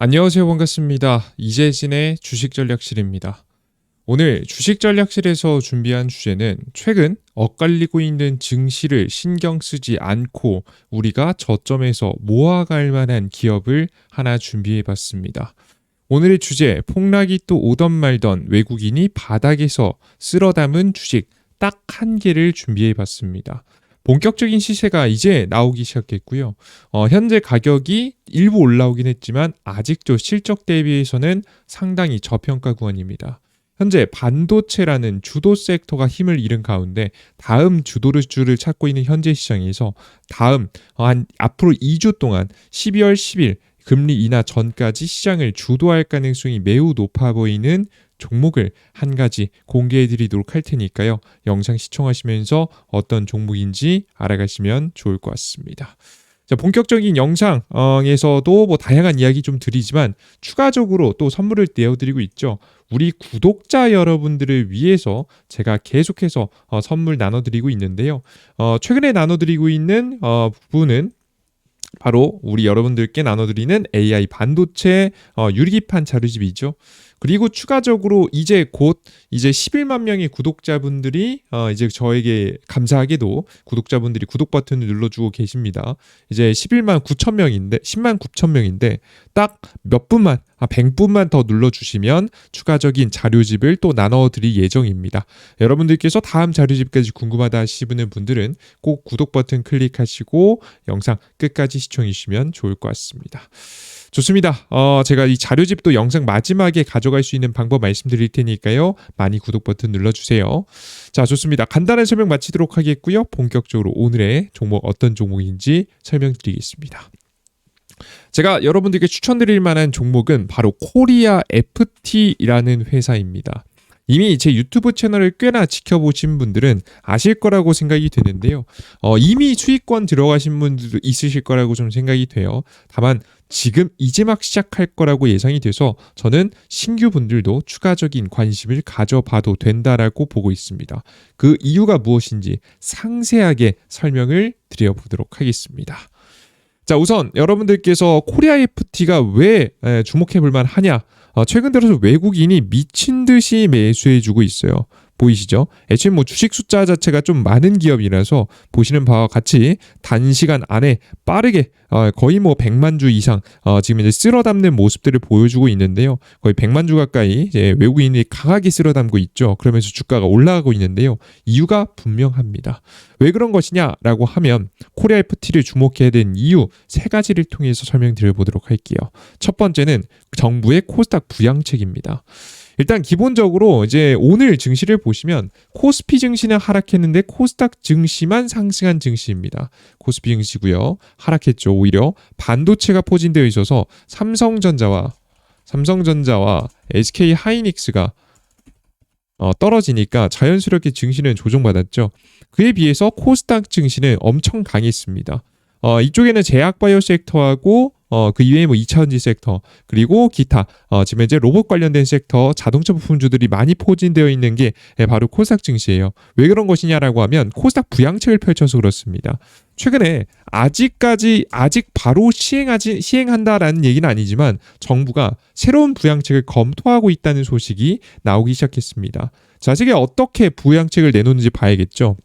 안녕하세요. 반갑습니다. 이재진의 주식전략실입니다. 오늘 주식전략실에서 준비한 주제는 최근 엇갈리고 있는 증시를 신경 쓰지 않고 우리가 저점에서 모아갈 만한 기업을 하나 준비해 봤습니다. 오늘의 주제, 폭락이 또 오던 말던 외국인이 바닥에서 쓸어 담은 주식 딱 한 개를 준비해 봤습니다. 본격적인 시세가 이제 나오기 시작했고요. 현재 가격이 일부 올라오긴 했지만 아직도 실적 대비해서는 상당히 저평가 구간입니다. 현재 반도체라는 주도 섹터가 힘을 잃은 가운데 다음 주도주를 찾고 있는 현재 시장에서 앞으로 2주 동안 12월 10일 금리 인하 전까지 시장을 주도할 가능성이 매우 높아 보이는 종목을 한 가지 공개해 드리도록 할 테니까요. 영상 시청하시면서 어떤 종목인지 알아가시면 좋을 것 같습니다. 자, 본격적인 영상에서도 다양한 이야기 좀 드리지만 추가적으로 또 선물을 내어드리고 있죠. 우리 구독자 여러분들을 위해서 제가 계속해서 선물 나눠드리고 있는데요. 최근에 나눠드리고 있는 부분은 바로 우리 여러분들께 나눠드리는 AI 반도체 유리기판 자료집이죠. 그리고 추가적으로 이제 11만 명의 구독자분들이 이제 저에게 감사하게도 구독자분들이 구독 버튼을 눌러주고 계십니다. 이제 11만 9천 명인데 10만 9천 명인데 딱 몇 분만 100분만 더 눌러주시면 추가적인 자료집을 또 나눠드릴 예정입니다. 여러분들께서 다음 자료집까지 궁금하다 하시는 분들은 꼭 구독 버튼 클릭하시고 영상 끝까지 시청해 주시면 좋을 것 같습니다. 좋습니다. 제가 이 자료집도 영상 마지막에 가져갈 수 있는 방법 말씀드릴 테니까요. 많이 구독 버튼 눌러주세요. 자, 좋습니다. 간단한 설명 마치도록 하겠고요. 본격적으로 오늘의 종목 어떤 종목인지 설명드리겠습니다. 제가 여러분들께 추천드릴 만한 종목은 바로 코리아 FT라는 회사입니다. 이미 제 유튜브 채널을 꽤나 지켜보신 분들은 아실 거라고 생각이 되는데요. 이미 수익권 들어가신 분들도 있으실 거라고 좀 생각이 돼요. 다만 지금 이제 막 시작할 거라고 예상이 돼서 저는 신규 분들도 추가적인 관심을 가져봐도 된다라고 보고 있습니다. 그 이유가 무엇인지 상세하게 설명을 드려보도록 하겠습니다. 자, 우선 여러분들께서 코리아 FT가 왜 주목해 볼 만하냐? 최근 들어서 외국인이 미친 듯이 매수해주고 있어요. 보이시죠? 애초에 주식 숫자 자체가 좀 많은 기업이라서 보시는 바와 같이 단시간 안에 빠르게 거의 100만 주 이상 지금 이제 쓸어 담는 모습들을 보여주고 있는데요. 거의 100만 주 가까이 이제 외국인이 강하게 쓸어 담고 있죠. 그러면서 주가가 올라가고 있는데요. 이유가 분명합니다. 왜 그런 것이냐라고 하면 코리아 FT를 주목해야 되는 이유 세 가지를 통해서 설명드려 보도록 할게요. 첫 번째는 정부의 코스닥 부양책입니다. 일단 기본적으로 이제 오늘 증시를 보시면 코스피 증시는 하락했는데 코스닥 증시만 상승한 증시입니다. 코스피 증시고요. 하락했죠. 오히려 반도체가 포진되어 있어서 삼성전자와 SK 하이닉스가 떨어지니까 자연스럽게 증시는 조정받았죠. 그에 비해서 코스닥 증시는 엄청 강했습니다. 이쪽에는 제약바이오 섹터하고 그 이외에 2차전지 섹터 그리고 기타 지금 이제 로봇 관련된 sek터 자동차 부품주들이 많이 포진되어 있는 게 바로 코스닥 증시예요. 왜 그런 것이냐라고 하면 코스닥 부양책을 펼쳐서 그렇습니다. 최근에 아직 바로 시행한다라는 얘기는 아니지만 정부가 새로운 부양책을 검토하고 있다는 소식이 나오기 시작했습니다. 자, 이게 어떻게 부양책을 내놓는지 봐야겠죠.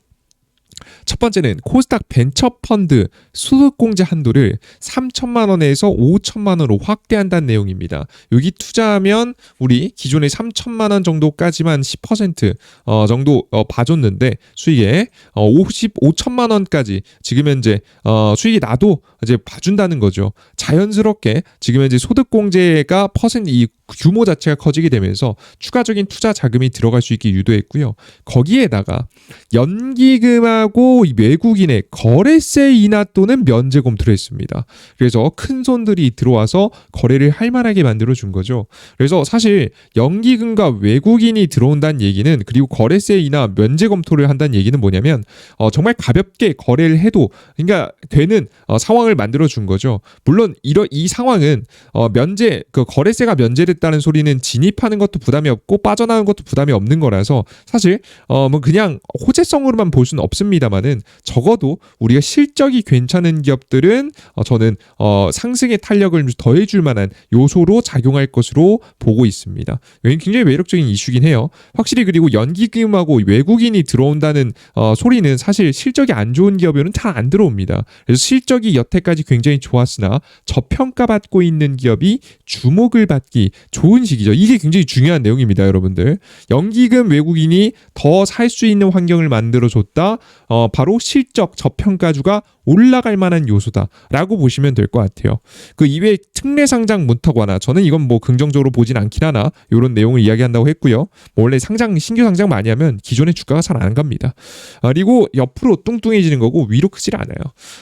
첫 번째는 코스닥 벤처펀드 소득공제 한도를 3천만 원에서 5천만 원으로 확대한다는 내용입니다. 여기 투자하면 우리 기존의 3천만 원 정도까지만 10% 정도 봐줬는데 수익에 5천만 원까지 지금 현재 수익이 나도 이제 봐준다는 거죠. 자연스럽게 지금 현재 소득공제가 이 규모 자체가 커지게 되면서 추가적인 투자 자금이 들어갈 수 있게 유도했고요. 거기에다가 연기금하고 외국인의 거래세 인하 또는 면제 검토를 했습니다. 그래서 큰 손들이 들어와서 거래를 할 만하게 만들어준 거죠. 그래서 사실 연기금과 외국인이 들어온다는 얘기는 그리고 거래세 인하 면제 검토를 한다는 얘기는 뭐냐면 정말 가볍게 거래를 해도 그러니까 되는 상황을 만들어준 거죠. 물론 이 상황은 거래세가 면제를 됐다는 소리는 진입하는 것도 부담이 없고 빠져나오는 것도 부담이 없는 거라서 사실 뭐 그냥 호재성으로만 볼 수는 없습니다만은 적어도 우리가 실적이 괜찮은 기업들은 저는 상승의 탄력을 더해줄 만한 요소로 작용할 것으로 보고 있습니다. 굉장히 매력적인 이슈긴 해요. 확실히 그리고 연기금하고 외국인이 들어온다는 소리는 사실 실적이 안 좋은 기업에는 잘 안 들어옵니다. 그래서 실적이 여태까지 굉장히 좋았으나 저평가받고 있는 기업이 주목을 받기 좋은 시기죠. 이게 굉장히 중요한 내용입니다, 여러분들. 연기금 외국인이 더 살 수 있는 환경을 만들어줬다. 바로 실적 저평가주가 올라갈 만한 요소다라고 보시면 될 것 같아요. 그 이외에 특례 상장 문턱 완화, 저는 이건 뭐 긍정적으로 보진 않긴 하나 이런 내용을 이야기한다고 했고요. 뭐 원래 신규 상장 많이 하면 기존의 주가가 잘 안 갑니다. 그리고 옆으로 뚱뚱해지는 거고 위로 크질 않아요.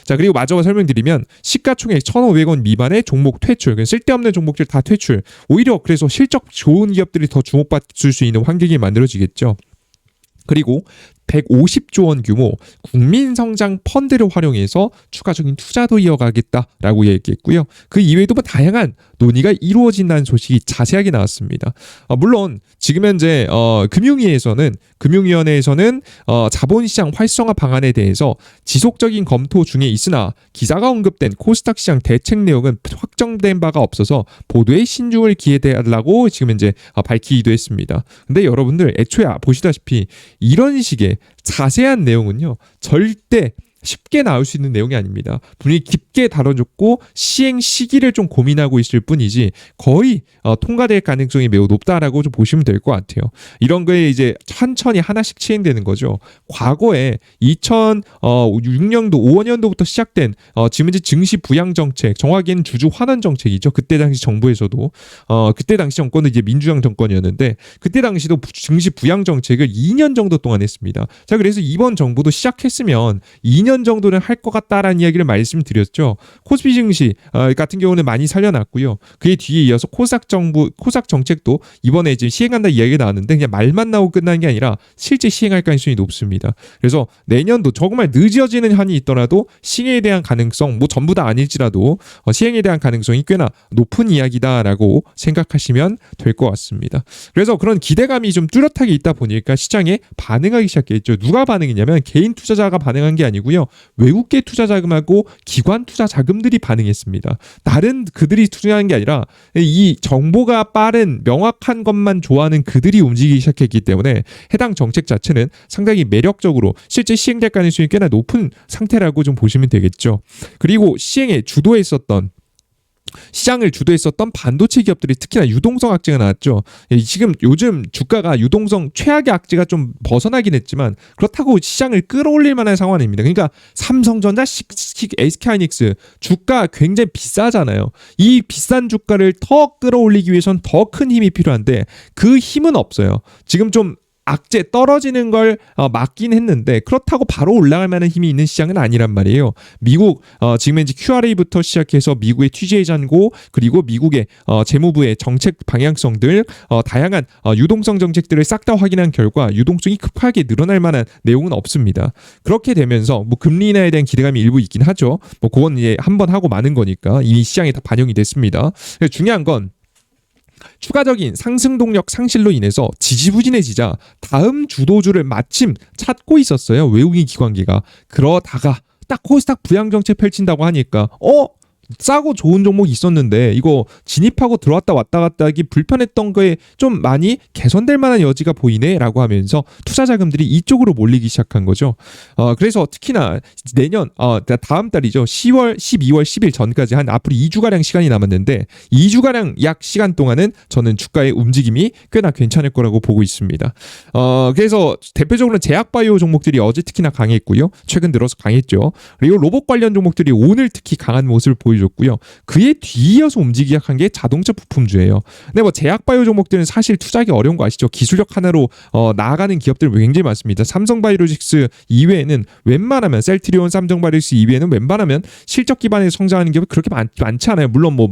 자, 그리고 마저 설명드리면 시가총액 1,500원 미만의 종목 퇴출, 쓸데없는 종목들 다 퇴출. 오히려 그래서 실적 좋은 기업들이 더 주목받을 수 있는 환경이 만들어지겠죠. 그리고 150조 원 규모 국민성장 펀드를 활용해서 추가적인 투자도 이어가겠다라고 얘기했고요. 그 이외에도 뭐 다양한 논의가 이루어진다는 소식이 자세하게 나왔습니다. 물론 지금 현재 금융위원회에서는 자본시장 활성화 방안에 대해서 지속적인 검토 중에 있으나 기사가 언급된 코스닥 시장 대책 내용은 확정된 바가 없어서 보도에 신중을 기해달라고 지금 현재 밝히기도 했습니다. 근데 여러분들 애초에 보시다시피 이런 식의 자세한 내용은요 절대 쉽게 나올 수 있는 내용이 아닙니다. 분명히 깊게 다뤄줬고 시행 시기를 좀 고민하고 있을 뿐이지 거의 통과될 가능성이 매우 높다라고 좀 보시면 될 것 같아요. 이런 거에 이제 천천히 하나씩 시행되는 거죠. 과거에 2006년도 5년도부터 시작된 지금 이제 증시 부양 정책, 정확히는 주주 환원 정책이죠. 그때 당시 정부에서도 그때 당시 정권은 이제 민주당 정권이었는데 그때 당시도 증시 부양 정책을 2년 정도 동안 했습니다. 자, 그래서 이번 정부도 시작했으면 2년 정도는 할 것 같다라는 이야기를 말씀드렸죠. 코스피 증시 같은 경우는 많이 살려놨고요. 그에 뒤에 이어서 코스닥 정책도 이번에 지금 시행한다 이야기가 나왔는데 그냥 말만 나오고 끝나는 게 아니라 실제 시행할 가능성이 높습니다. 그래서 내년도 정말 늦어지는 한이 있더라도 시행에 대한 가능성, 뭐 전부 다 아닐지라도 시행에 대한 가능성이 꽤나 높은 이야기다라고 생각하시면 될 것 같습니다. 그래서 그런 기대감이 좀 뚜렷하게 있다 보니까 시장에 반응하기 시작했죠. 누가 반응했냐면 개인 투자자가 반응한 게 아니고요. 외국계 투자 자금하고 기관 투자 자금들이 반응했습니다. 다른 그들이 투자한 게 아니라 이 정보가 빠른 명확한 것만 좋아하는 그들이 움직이기 시작했기 때문에 해당 정책 자체는 상당히 매력적으로 실제 시행될 가능성이 꽤나 높은 상태라고 좀 보시면 되겠죠. 그리고 시장을 주도했었던 반도체 기업들이 특히나 유동성 악재가 나왔죠. 지금 요즘 주가가 유동성 최악의 악재가 좀 벗어나긴 했지만 그렇다고 시장을 끌어올릴 만한 상황은 아닙니다. 그러니까 삼성전자, SK하이닉스 주가 굉장히 비싸잖아요. 이 비싼 주가를 더 끌어올리기 위해선 더 큰 힘이 필요한데 그 힘은 없어요. 지금 좀 악재 떨어지는 걸 막긴 했는데 그렇다고 바로 올라갈 만한 힘이 있는 시장은 아니란 말이에요. 미국 지금 현재 QRA부터 시작해서 미국의 TJ 잔고 그리고 미국의 재무부의 정책 방향성들 다양한 유동성 정책들을 싹 다 확인한 결과 유동성이 급하게 늘어날 만한 내용은 없습니다. 그렇게 되면서 뭐 금리 인하에 대한 기대감이 일부 있긴 하죠. 뭐 그건 이제 한번 하고 마는 거니까 이미 시장에 다 반영이 됐습니다. 중요한 건 추가적인 상승 동력 상실로 인해서 지지부진해지자 다음 주도주를 마침 찾고 있었어요. 외국인 기관계가. 그러다가 딱 코스닥 부양 정책 펼친다고 하니까 싸고 좋은 종목이 있었는데 이거 진입하고 들어왔다 왔다 갔다 하기 불편했던 거에 좀 많이 개선될 만한 여지가 보이네 라고 하면서 투자 자금들이 이쪽으로 몰리기 시작한 거죠. 그래서 특히나 내년 다음 달이죠. 10월, 12월, 10일 전까지 한 앞으로 2주가량 시간이 남았는데 2주가량 약 시간 동안은 저는 주가의 움직임이 꽤나 괜찮을 거라고 보고 있습니다. 그래서 대표적으로는 제약바이오 종목들이 어제 특히나 강했고요. 최근 들어서 강했죠. 그리고 로봇 관련 종목들이 오늘 특히 강한 모습을 보여줬고요. 그에 뒤이어서 움직이기 시작한 게 자동차 부품주예요. 근데 뭐 제약바이오 종목들은 사실 투자하기 어려운 거 아시죠? 기술력 하나로 나아가는 기업들 굉장히 많습니다. 삼성바이오로직스 이외에는 웬만하면 셀트리온, 삼성바이오로직스 이외에는 웬만하면 실적 기반에 성장하는 기업이 그렇게 많지 않아요. 물론 뭐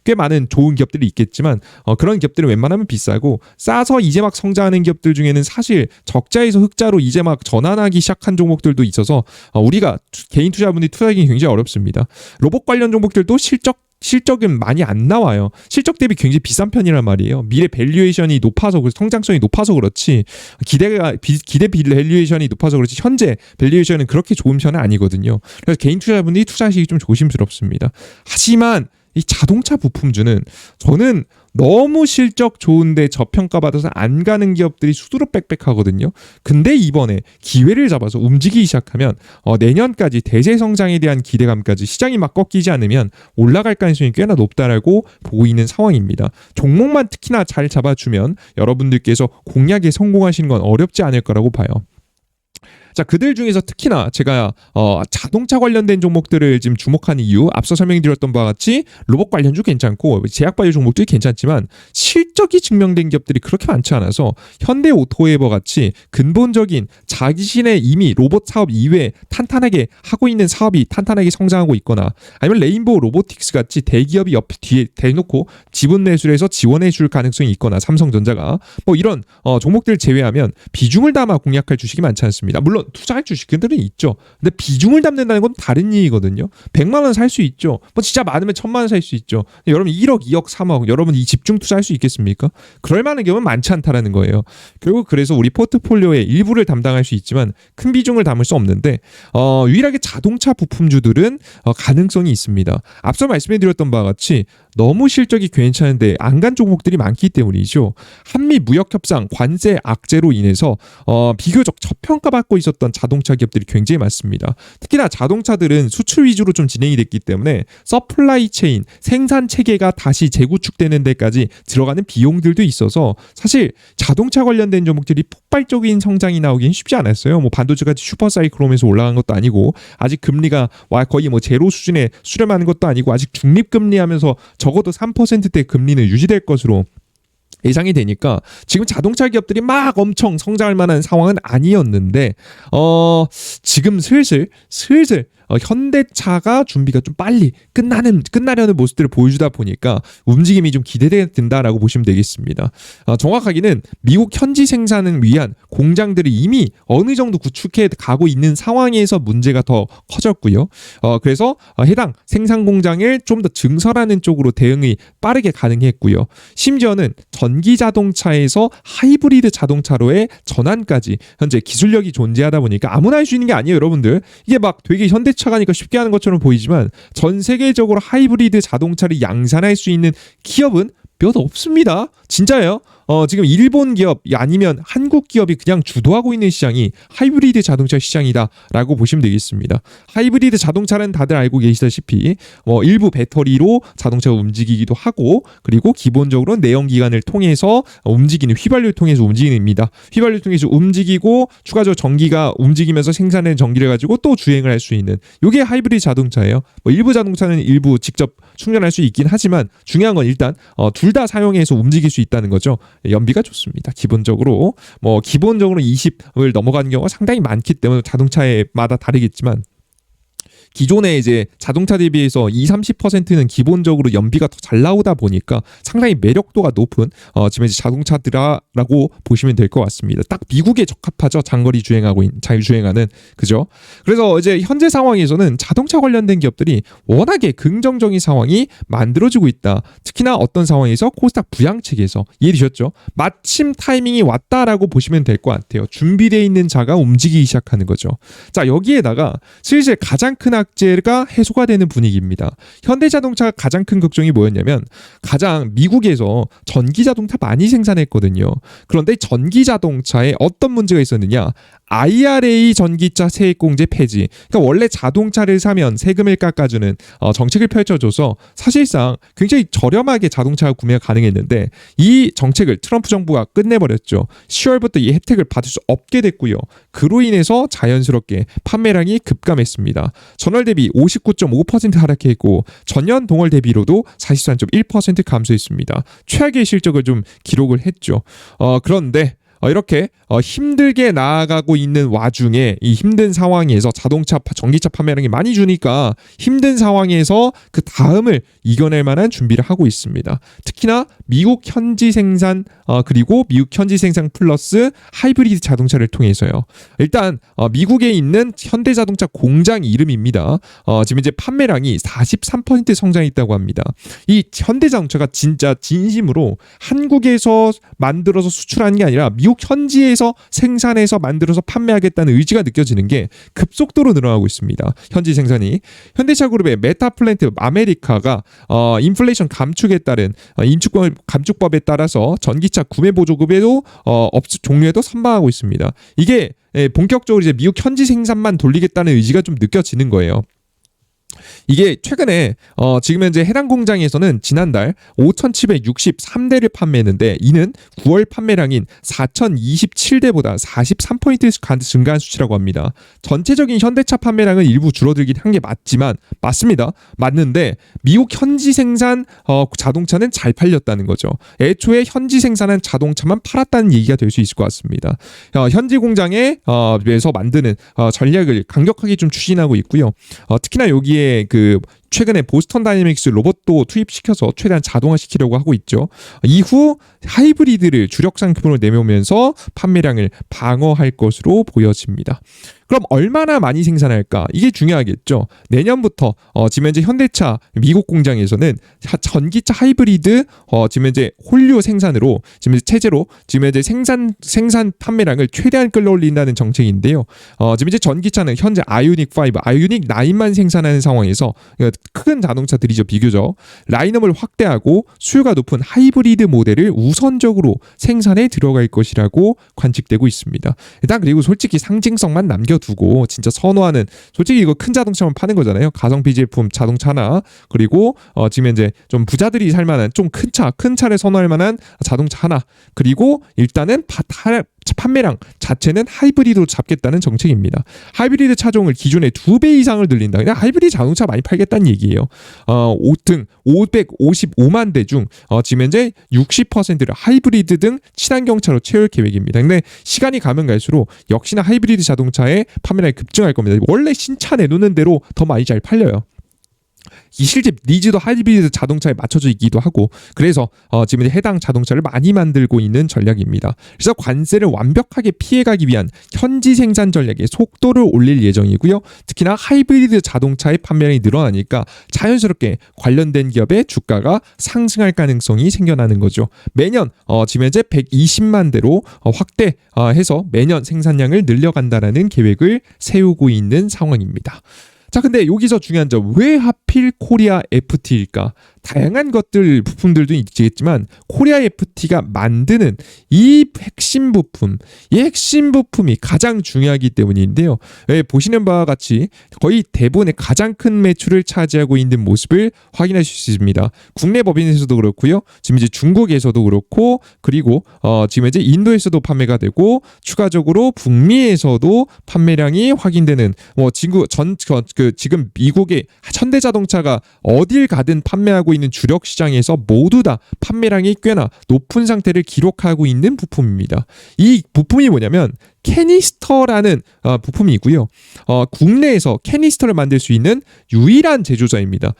꽤 많은 좋은 기업들이 있겠지만 그런 기업들은 웬만하면 비싸고 싸서 이제 막 성장하는 기업들 중에는 사실 적자에서 흑자로 이제 막 전환하기 시작한 종목들도 있어서 우리가 개인 투자분들이 투자하기 굉장히 어렵습니다. 로봇 관련 종목들도 실적 실적은 많이 안 나와요. 실적 대비 굉장히 비싼 편이란 말이에요. 미래 밸류에이션이 높아서 성장성이 높아서 그렇지 기대 밸류에이션이 높아서 그렇지 현재 밸류에이션은 그렇게 좋은 편은 아니거든요. 그래서 개인 투자자분들이 투자하시기 좀 조심스럽습니다. 하지만 이 자동차 부품주는 저는 너무 실적 좋은데 저평가받아서 안 가는 기업들이 수두룩 빽빽하거든요. 근데 이번에 기회를 잡아서 움직이기 시작하면 내년까지 대세 성장에 대한 기대감까지 시장이 막 꺾이지 않으면 올라갈 가능성이 꽤나 높다라고 보고 있는 상황입니다. 종목만 특히나 잘 잡아주면 여러분들께서 공략에 성공하시는 건 어렵지 않을 거라고 봐요. 자, 그들 중에서 특히나 제가 자동차 관련된 종목들을 지금 주목하는 이유, 앞서 설명드렸던 바와 같이 로봇 관련주 괜찮고 제약바이오 종목들이 괜찮지만 실적이 증명된 기업들이 그렇게 많지 않아서 현대오토웨버 같이 근본적인 자신의 이미 로봇 사업 이외에 탄탄하게 하고 있는 사업이 탄탄하게 성장하고 있거나 아니면 레인보우 로보틱스 같이 대기업이 옆 뒤에 대놓고 지분 매수를 해서 지원해 줄 가능성이 있거나 삼성전자가 뭐 이런 종목들을 제외하면 비중을 담아 공략할 주식이 많지 않습니다. 물론 투자할 주식들은 있죠. 근데 비중을 담는다는 건 다른 얘기거든요. 100만 원 살 수 있죠. 뭐 진짜 많으면 1000만 원 살 수 있죠. 여러분 1억, 2억, 3억 여러분 이 집중 투자할 수 있겠습니까? 그럴 만한 경우는 많지 않다라는 거예요. 결국 그래서 우리 포트폴리오의 일부를 담당할 수 있지만 큰 비중을 담을 수 없는데 유일하게 자동차 부품주들은 가능성이 있습니다. 앞서 말씀해드렸던 바와 같이 너무 실적이 괜찮은데 안 간 종목들이 많기 때문이죠. 한미 무역 협상 관세 악재로 인해서 비교적 저평가받고 있었던 자동차 기업들이 굉장히 많습니다. 특히나 자동차들은 수출 위주로 좀 진행이 됐기 때문에 서플라이 체인 생산 체계가 다시 재구축되는 데까지 들어가는 비용들도 있어서 사실 자동차 관련된 종목들이 폭발적인 성장이 나오긴 쉽지 않았어요. 뭐 반도체같이 슈퍼사이클로면서 올라간 것도 아니고 아직 금리가 거의 뭐 제로 수준에 수렴하는 것도 아니고 아직 중립금리 하면서 적어도 3%대 금리는 유지될 것으로 예상이 되니까 지금 자동차 기업들이 막 엄청 성장할 만한 상황은 아니었는데 지금 슬슬 현대차가 준비가 좀 빨리 끝나려는 모습들을 보여주다 보니까 움직임이 좀 기대된다라고 보시면 되겠습니다. 정확하게는 미국 현지 생산을 위한 공장들이 이미 어느 정도 구축해 가고 있는 상황에서 문제가 더 커졌고요. 그래서 해당 생산 공장을 좀 더 증설하는 쪽으로 대응이 빠르게 가능했고요. 심지어는 전기 자동차에서 하이브리드 자동차로의 전환까지 현재 기술력이 존재하다 보니까 아무나 할 수 있는 게 아니에요, 여러분들. 이게 막 되게 현대차가니까 쉽게 하는 것처럼 보이지만 전 세계적으로 하이브리드 자동차를 양산할 수 있는 기업은 몇 없습니다. 진짜예요. 지금 일본 기업 아니면 한국 기업이 그냥 주도하고 있는 시장이 하이브리드 자동차 시장이다라고 보시면 되겠습니다. 하이브리드 자동차는 다들 알고 계시다시피 일부 배터리로 자동차가 움직이기도 하고 그리고 기본적으로 내연기관을 통해서 움직이는 휘발유를 통해서 움직입니다. 휘발유를 통해서 움직이고 추가적으로 전기가 움직이면서 생산된 전기를 가지고 또 주행을 할 수 있는 이게 하이브리드 자동차예요. 일부 자동차는 일부 직접 충전할 수 있긴 하지만 중요한 건 일단 둘 다 사용해서 움직일 수 있다는 거죠. 연비가 좋습니다. 기본적으로 20을 넘어가는 경우가 상당히 많기 때문에 자동차마다 다르겠지만 기존에 이제 자동차 대비해서 20-30%는 기본적으로 연비가 더 잘 나오다 보니까 상당히 매력도가 높은 지금 이제 자동차들이라고 보시면 될 것 같습니다. 딱 미국에 적합하죠. 장거리 자율주행하는 그죠? 그래서 이제 현재 상황에서는 자동차 관련된 기업들이 워낙에 긍정적인 상황이 만들어지고 있다. 특히나 어떤 상황에서 코스닥 부양책에서 이해되셨죠? 마침 타이밍이 왔다라고 보시면 될 것 같아요. 준비되어 있는 자가 움직이기 시작하는 거죠. 자, 여기에다가 슬슬 가장 큰 악재가 해소가 되는 분위기입니다. 현대자동차가 가장 큰 걱정이 뭐였냐면 가장 미국에서 전기자동차 많이 생산했거든요. 그런데 전기자동차에 어떤 문제가 있었느냐? IRA 전기차 세액공제 폐지. 그러니까 원래 자동차를 사면 세금을 깎아주는 정책을 펼쳐줘서 사실상 굉장히 저렴하게 자동차 구매가 가능했는데 이 정책을 트럼프 정부가 끝내버렸죠. 10월부터 이 혜택을 받을 수 없게 됐고요. 그로 인해서 자연스럽게 판매량이 급감했습니다. 전월 대비 59.5% 하락했고 전년 동월 대비로도 43.1% 감소했습니다. 최악의 실적을 좀 기록을 했죠. 그런데 이렇게 힘들게 나아가고 있는 와중에 이 힘든 상황에서 전기차 판매량이 많이 주니까 힘든 상황에서 그 다음을 이겨낼 만한 준비를 하고 있습니다. 특히나 미국 현지 생산 그리고 미국 현지 생산 플러스 하이브리드 자동차를 통해서요. 일단 미국에 있는 현대자동차 공장 이름입니다. 지금 이제 판매량이 43% 성장했다고 합니다. 이 현대자동차가 진짜 진심으로 한국에서 만들어서 수출하는 게 아니라 미국 현지에서 생산해서 만들어서 판매하겠다는 의지가 느껴지는 게 급속도로 늘어나고 있습니다. 현지 생산이. 현대차 그룹의 메타플랜트 아메리카가 인플레이션 감축에 따른 감축법에 따라서 전기차 구매 보조금에도 종류에도 선방하고 있습니다. 이게 본격적으로 이제 미국 현지 생산만 돌리겠다는 의지가 좀 느껴지는 거예요. 이게 최근에 지금 현재 해당 공장에서는 지난달 5,763대를 판매했는데 이는 9월 판매량인 4,027대보다 43% 증가한 수치라고 합니다. 전체적인 현대차 판매량은 일부 줄어들긴 한 게 맞습니다. 맞는데 미국 현지 생산 자동차는 잘 팔렸다는 거죠. 애초에 현지 생산한 자동차만 팔았다는 얘기가 될 수 있을 것 같습니다. 현지 공장에서 만드는 전략을 강력하게 좀 추진하고 있고요. 특히나 여기에 최근에 보스턴 다이내믹스 로봇도 투입시켜서 최대한 자동화시키려고 하고 있죠. 이후 하이브리드를 주력 상품으로 내놓으면서 판매량을 방어할 것으로 보여집니다. 그럼 얼마나 많이 생산할까? 이게 중요하겠죠. 내년부터 지금 현재 현대차 미국 공장에서는 전기차 하이브리드 지금 현재 홀류 생산으로 지금 현재 체제로 지금 현재 생산 판매량을 최대한 끌어올린다는 정책인데요. 지금 이제 전기차는 현재 아이오닉 5, 아이오닉 9만 생산하는 상황에서 큰 자동차들이죠. 비교적 라인업을 확대하고 수요가 높은 하이브리드 모델을 우선적으로 생산에 들어갈 것이라고 관측되고 있습니다. 일단 그리고 솔직히 상징성만 남겨두고 진짜 선호하는 솔직히 이거 큰 자동차만 파는 거잖아요. 가성비 제품 자동차나 그리고 지금 현재 좀 부자들이 살 만한 좀 큰 차를 선호할 만한 자동차 하나 그리고 일단은 판매량 자체는 하이브리드로 잡겠다는 정책입니다. 하이브리드 차종을 기존의 2배 이상을 늘린다. 그냥 하이브리드 자동차 많이 팔겠다는 얘기예요. 555만 대 중 지금 현재 60%를 하이브리드 등 친환경차로 채울 계획입니다. 근데 시간이 가면 갈수록 역시나 하이브리드 자동차의 판매량이 급증할 겁니다. 원래 신차 내놓는 대로 더 많이 잘 팔려요. 이 실제 니즈도 하이브리드 자동차에 맞춰져 있기도 하고 그래서 지금 해당 자동차를 많이 만들고 있는 전략입니다. 그래서 관세를 완벽하게 피해가기 위한 현지 생산 전략의 속도를 올릴 예정이고요. 특히나 하이브리드 자동차의 판매량이 늘어나니까 자연스럽게 관련된 기업의 주가가 상승할 가능성이 생겨나는 거죠. 매년 지금 현재 120만 대로 확대해서 매년 생산량을 늘려간다라는 계획을 세우고 있는 상황입니다. 자, 근데 여기서 중요한 점, 왜 하필 코리아 FT일까? 다양한 부품들도 있겠지만 코리아 FT가 만드는 이 핵심 부품이 가장 중요하기 때문인데요. 보시는 바와 같이 거의 대부분의 가장 큰 매출을 차지하고 있는 모습을 확인하실 수 있습니다. 국내 법인에서도 그렇고요. 지금 이제 중국에서도 그렇고 그리고 지금 이제 인도에서도 판매가 되고 추가적으로 북미에서도 판매량이 확인되는 지금 미국의 현대자동차가 어딜 가든 판매하고 있는 주력 시장에서 모두 다 판매량이 꽤나 높은 상태를 기록하고 있는 부품입니다. 이 부품이 뭐냐면 캐니스터라는 부품이 있고요. 국내에서 캐니스터를 만들 수 있는 유일한 제조자입니다.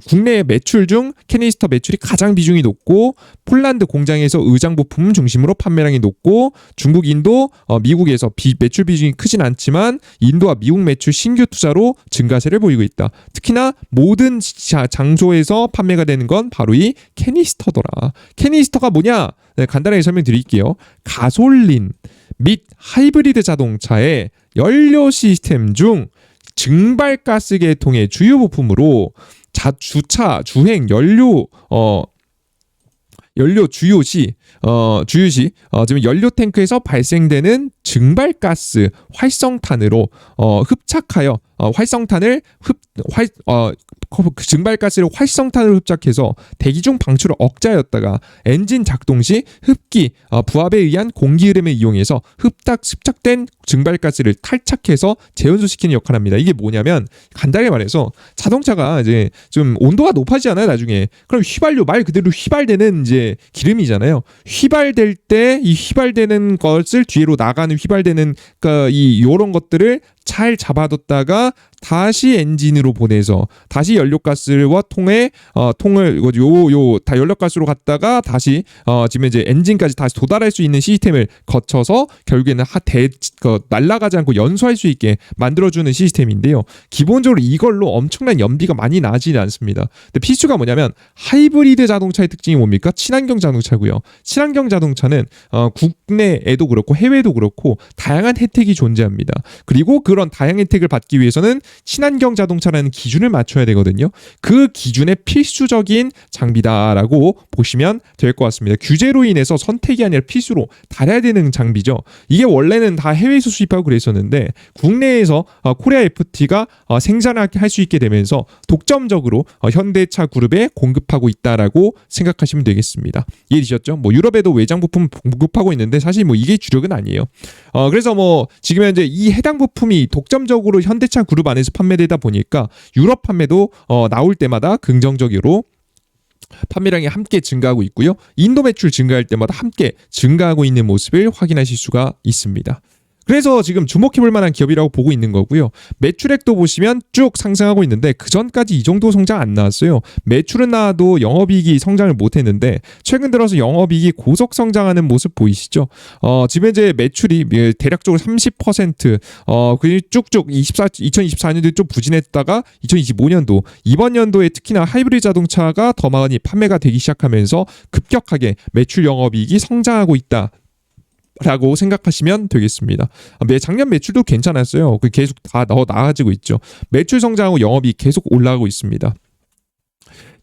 국내 매출 중 캐니스터 매출이 가장 비중이 높고 폴란드 공장에서 의장 부품 중심으로 판매량이 높고 중국, 인도, 미국에서 매출 비중이 크진 않지만 인도와 미국 매출 신규 투자로 증가세를 보이고 있다. 특히나 모든 장소에서 판매가 되는 건 바로 이 캐니스터더라. 캐니스터가 뭐냐? 네, 간단하게 설명드릴게요. 가솔린 및 하이브리드 자동차의 연료 시스템 중 증발가스 계통의 주요 부품으로 주행 연료 주유시 지금 연료 탱크에서 발생되는 증발가스 활성탄으로 흡착하여 증발가스를 활성탄으로 흡착해서 대기 중 방출을 억제하였다가 엔진 작동 시 흡기 부합에 의한 공기 흐름을 이용해서 흡착된 증발가스를 탈착해서 재운수시키는 역할을 합니다. 이게 뭐냐면 간단하게 말해서 자동차가 이제 좀 온도가 높아지잖아요. 나중에 그럼 휘발유 말 그대로 휘발되는 이제 기름이잖아요. 휘발될 때 이 휘발되는 것을 뒤로 나가는 휘발되는 그러니까 이 요런 것들을 잘 잡아뒀다가 다시 엔진으로 보내서 다시 연료가스와 통을 다 연료가스로 갔다가 다시 지금 이제 엔진까지 다시 도달할 수 있는 시스템을 거쳐서 결국에는 날아가지 않고 연소할 수 있게 만들어주는 시스템인데요. 기본적으로 이걸로 엄청난 연비가 많이 나지는 않습니다. 근데 필수가 뭐냐면 하이브리드 자동차의 특징이 뭡니까? 친환경 자동차고요. 친환경 자동차는 국내에도 그렇고 해외도 그렇고 다양한 혜택이 존재합니다. 그리고 그런 다양한 혜택을 받기 위해서는 친환경 자동차라는 기준을 맞춰야 되거든요. 그 기준의 필수적인 장비다라고 보시면 될 것 같습니다. 규제로 인해서 선택이 아니라 필수로 달아야 되는 장비죠. 이게 원래는 다 해외에서 수입하고 그랬었는데 국내에서 코리아 FT가 생산할 수 있게 되면서 독점적으로 현대차 그룹에 공급하고 있다라고 생각하시면 되겠습니다. 이해되셨죠? 뭐 유럽에도 외장 부품 공급하고 있는데 사실 뭐 이게 주력은 아니에요. 그래서 뭐 지금 현재 이 해당 부품이 독점적으로 현대차 그룹 안에서 판매되다 보니까 유럽 판매도 나올 때마다 긍정적으로 판매량이 함께 증가하고 있고요. 인도 매출 증가할 때마다 함께 증가하고 있는 모습을 확인하실 수가 있습니다. 그래서 지금 주목해볼 만한 기업이라고 보고 있는 거고요. 매출액도 보시면 쭉 상승하고 있는데 그 전까지 이 정도 성장 안 나왔어요. 매출은 나와도 영업이익이 성장을 못했는데 최근 들어서 영업이익이 고속 성장하는 모습 보이시죠? 지금 이제 매출이 대략적으로 30% 그리고 쭉쭉 2024년도에 좀 부진했다가 2025년도 이번 연도에 특히나 하이브리드 자동차가 더 많이 판매가 되기 시작하면서 급격하게 매출 영업이익이 성장하고 있다. 라고 생각하시면 되겠습니다. 작년 매출도 괜찮았어요. 계속 다 나아지고 있죠. 매출 성장하고 영업이 계속 올라가고 있습니다.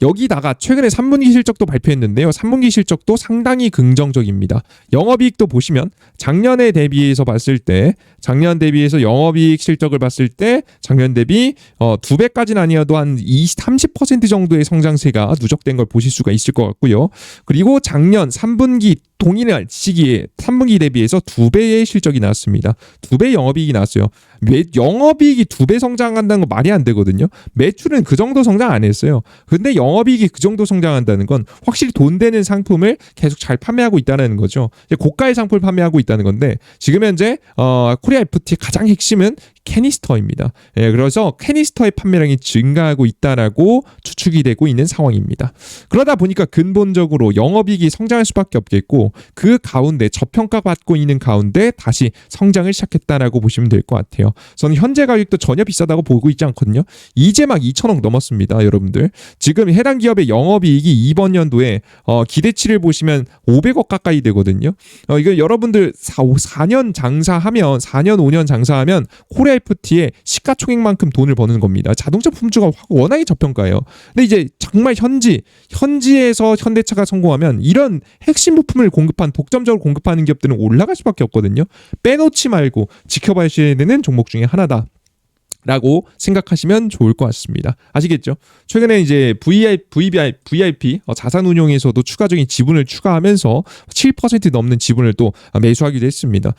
여기다가 최근에 3분기 실적도 발표했는데요. 3분기 실적도 상당히 긍정적입니다. 영업이익도 보시면 작년에 대비해서 봤을 때 작년 대비해서 영업이익 실적을 봤을 때 작년 대비 2배까지는 아니어도 한 30% 정도의 성장세가 누적된 걸 보실 수가 있을 것 같고요. 그리고 작년 3분기 동일한 시기에 3분기 대비해서 2배의 실적이 나왔습니다. 2배 영업이익이 나왔어요. 영업이익이 2배 성장한다는 거 말이 안 되거든요. 매출은 그 정도 성장 안 했어요. 근데 영업이익이 그 정도 성장한다는 건 확실히 돈 되는 상품을 계속 잘 판매하고 있다는 거죠. 고가의 상품을 판매하고 있다는 건데 지금 현재 코리아 FT 가장 핵심은 캐니스터입니다. 그래서 캐니스터의 판매량이 증가하고 있다라고 추측이 되고 있는 상황입니다. 그러다 보니까 근본적으로 영업이익이 성장할 수밖에 없겠고 그 가운데 저평가받고 있는 가운데 다시 성장을 시작했다라고 보시면 될 것 같아요. 저는 현재 가격도 전혀 비싸다고 보고 있지 않거든요. 이제 막 2천억 넘었습니다. 여러분들. 지금 해당 기업의 영업이익이 이번 연도에 기대치를 보시면 500억 가까이 되거든요. 이거 여러분들 4년 장사하면 4년 5년 장사하면 코리아 FT의 시가총액만큼 돈을 버는 겁니다. 자동차 품주가 워낙에 저평가예요. 근데 이제 정말 현지에서 현대차가 성공하면 이런 핵심 부품을 독점적으로 공급하는 기업들은 올라갈 수밖에 없거든요. 빼놓지 말고 지켜봐야 되는 종목 중에 하나다. 라고 생각하시면 좋을 것 같습니다. 아시겠죠? 최근에 이제 VIP 자산운용에서도 추가적인 지분을 추가하면서 7% 넘는 지분을 또 매수하기도 했습니다.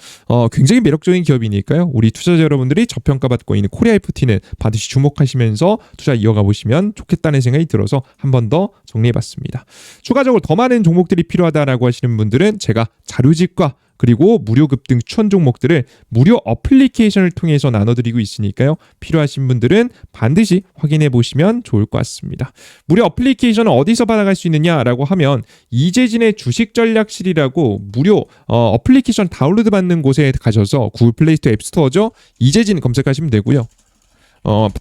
굉장히 매력적인 기업이니까요. 우리 투자자 여러분들이 저평가받고 있는 코리아 FT는 반드시 주목하시면서 투자 이어가 보시면 좋겠다는 생각이 들어서 한 번 더 정리해봤습니다. 추가적으로 더 많은 종목들이 필요하다라고 하시는 분들은 제가 자료집과 그리고 무료 급등 추천 종목들을 무료 어플리케이션을 통해서 나눠드리고 있으니까요. 필요하신 분들은 반드시 확인해 보시면 좋을 것 같습니다. 무료 어플리케이션은 어디서 받아갈 수 있느냐라고 하면 이재진의 주식전략실이라고 무료 어플리케이션 다운로드 받는 곳에 가셔서 구글 플레이스토어 앱스토어죠. 이재진 검색하시면 되고요.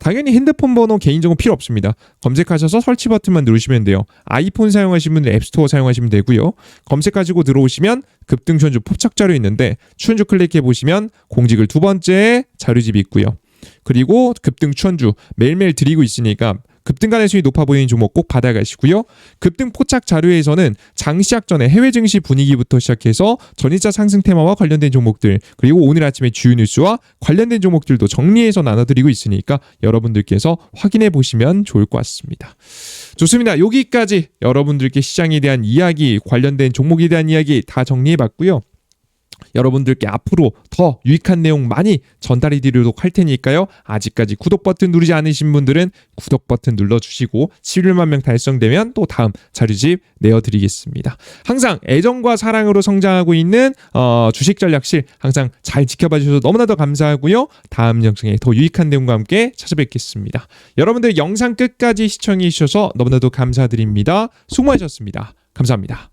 당연히 핸드폰 번호 개인정보 필요 없습니다. 검색하셔서 설치 버튼만 누르시면 돼요. 아이폰 사용하시는 분들 앱스토어 사용하시면 되고요. 검색하시고 들어오시면 급등 추천주 포착 자료 있는데 추천주 클릭해 보시면 공직을 두 번째 자료집이 있고요. 그리고 급등 추천주 매일매일 드리고 있으니까 급등 가능성이 높아 보이는 종목 꼭 받아가시고요. 급등 포착 자료에서는 장 시작 전에 해외 증시 분위기부터 시작해서 전일자 상승 테마와 관련된 종목들 그리고 오늘 아침에 주요 뉴스와 관련된 종목들도 정리해서 나눠드리고 있으니까 여러분들께서 확인해 보시면 좋을 것 같습니다. 좋습니다. 여기까지 여러분들께 시장에 대한 이야기, 관련된 종목에 대한 이야기 다 정리해봤고요. 여러분들께 앞으로 더 유익한 내용 많이 전달해 드리도록 할 테니까요. 아직까지 구독 버튼 누르지 않으신 분들은 구독 버튼 눌러주시고 11만 명 달성되면 또 다음 자료집 내어드리겠습니다. 항상 애정과 사랑으로 성장하고 있는 주식 전략실 항상 잘 지켜봐 주셔서 너무나도 감사하고요. 다음 영상에 더 유익한 내용과 함께 찾아뵙겠습니다. 여러분들 영상 끝까지 시청해 주셔서 너무나도 감사드립니다. 수고 많으셨습니다. 감사합니다.